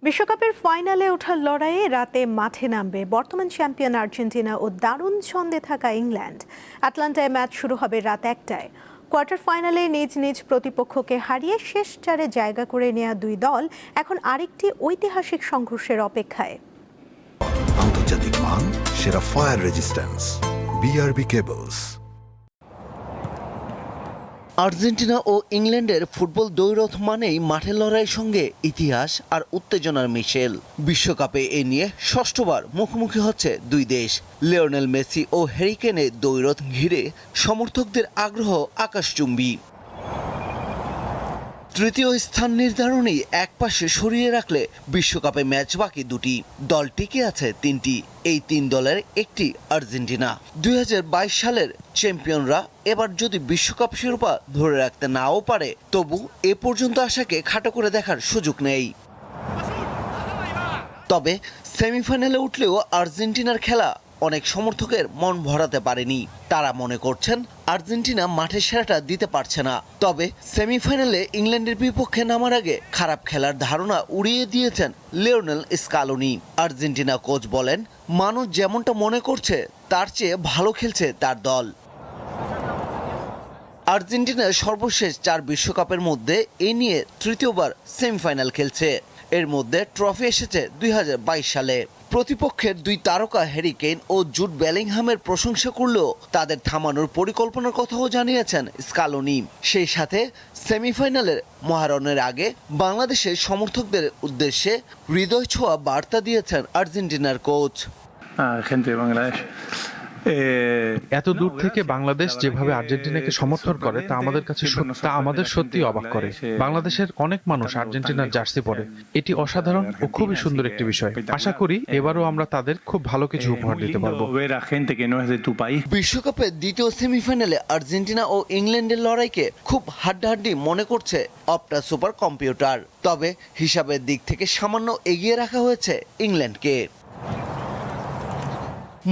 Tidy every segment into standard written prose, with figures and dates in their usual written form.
বিশ্বকাপের ফাইনালে ওঠার লড়াইয়ে রাতে মাঠে নামবে বর্তমান চ্যাম্পিয়ন আর্জেন্টিনা ও দারুণ ছন্দে থাকা ইংল্যান্ড। আটলান্টায় ম্যাচ শুরু হবে রাত ১টায়। কোয়ার্টার ফাইনালে নিজ নিজ প্রতিপক্ষকে হারিয়ে শেষ চারে জায়গা করে নেওয়া দুই দল এখন আরেকটি ঐতিহাসিক সংঘর্ষের অপেক্ষায়। আন্তর্জাতিক মান, সেরা fire resistance, BRB cables. Argentina ও ইংল্যান্ডের ফুটবল দ্বৈরথ মানেই মাঠের লড়াইয়ের সঙ্গে ইতিহাস আর উত্তেজনার মিশেল। বিশ্বকাপে এ নিয়ে ষষ্ঠবার মুখোমুখি হচ্ছে দুই দেশ। লিওনেল মেসি ও হ্যারি কেনের দ্বৈরথ ঘিরে সমর্থকদের আগ্রহ আকাশচুম্বী। তৃতীয় স্থান নির্ধারণী একপাশে সরিয়ে রাখলে বিশ্বকাপে ম্যাচ বাকি দুটি, দল টিকে আছে তিনটি। এই তিন দলের একটি আর্জেন্টিনা। ২০২২ সালের চ্যাম্পিয়নরা এবার যদি বিশ্বকাপ শিরোপা ধরে রাখতে নাও পারে, তবু এ পর্যন্ত আশাকে খাটো করে দেখার সুযোগ নেই। তবে সেমিফাইনালে উঠলেও আর্জেন্টিনার খেলা অনেক সমর্থকের মন ভরাতে পারেনি। তারা মনে করছেন আর্জেন্টিনা মাঠের সেরাটা দিতে পারছে না। তবে সেমিফাইনালে ইংল্যান্ডের বিপক্ষে নামার আগে খারাপ খেলার ধারণা উড়িয়ে দিয়েছেন লিওনেল স্কালোনি। আর্জেন্টিনা কোচ বলেন, মানুষ যেমনটা মনে করছে তার চেয়ে ভালো খেলছে তার দল। আর্জেন্টিনার সর্বশেষ ৪ বিশ্বকাপের মধ্যে এ নিয়ে তৃতীয়বার সেমিফাইনাল খেলছে। এর মধ্যে ট্রফি এসেছে ২০২২ সালে। প্রতিপক্ষের দুই তারকা হ্যারি কেন ও জুড বেলিংহামের প্রশংসা করলেও তাদের থামানোর পরিকল্পনার কথাও জানিয়েছেন স্কালোনি। সেই সাথে সেমিফাইনালের মহারণের আগে বাংলাদেশের সমর্থকদের উদ্দেশ্যে হৃদয় ছোঁয়া বার্তা দিয়েছেন আর্জেন্টিনার কোচ। এত দূর থেকে বাংলাদেশ যেভাবে আর্জেন্টিনাকে সমর্থন করে তা আমাদের সত্যি অবাক করে। বাংলাদেশের অনেক মানুষ আর্জেন্টিনার জার্সি পরে। এটি অসাধারণ ও খুবই সুন্দর একটি বিষয়। আশা করি এবারও আমরা তাদের খুব ভালো কিছু উপহার দিতে পারবো। বিশ্বকাপের দ্বিতীয় সেমিফাইনালে আর্জেন্টিনা ও ইংল্যান্ডের লড়াইকে খুব হাড্ডাহাড্ডি মনে করছে অপটা সুপার কম্পিউটার। তবে হিসাবের দিক থেকে সামান্য এগিয়ে রাখা হয়েছে ইংল্যান্ডকে।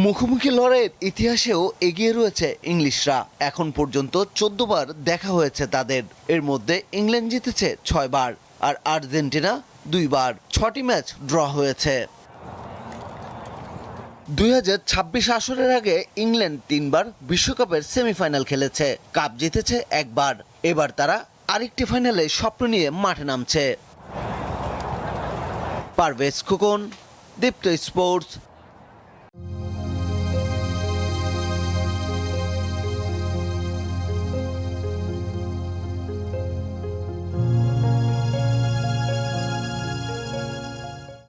মুখোমুখি লড়াইয়ের ইতিহাসেও এগিয়ে রয়েছে ইংলিশরা। এখন পর্যন্ত ১৪ বার দেখা হয়েছে তাদের। এর মধ্যে ইংল্যান্ড জিতেছে ৬ বার আর আর্জেন্টিনা ২ বার। ৬টি ম্যাচ ড্র হয়েছে। ২০২৬ আসরের আগে ইংল্যান্ড ৩ বার বিশ্বকাপের সেমিফাইনাল খেলেছে, কাপ জিতেছে একবার। এবার তারা আরেকটি ফাইনালে স্বপ্ন নিয়ে মাঠে নামছে। পারভেজ খোকন, দীপ্ত স্পোর্টস।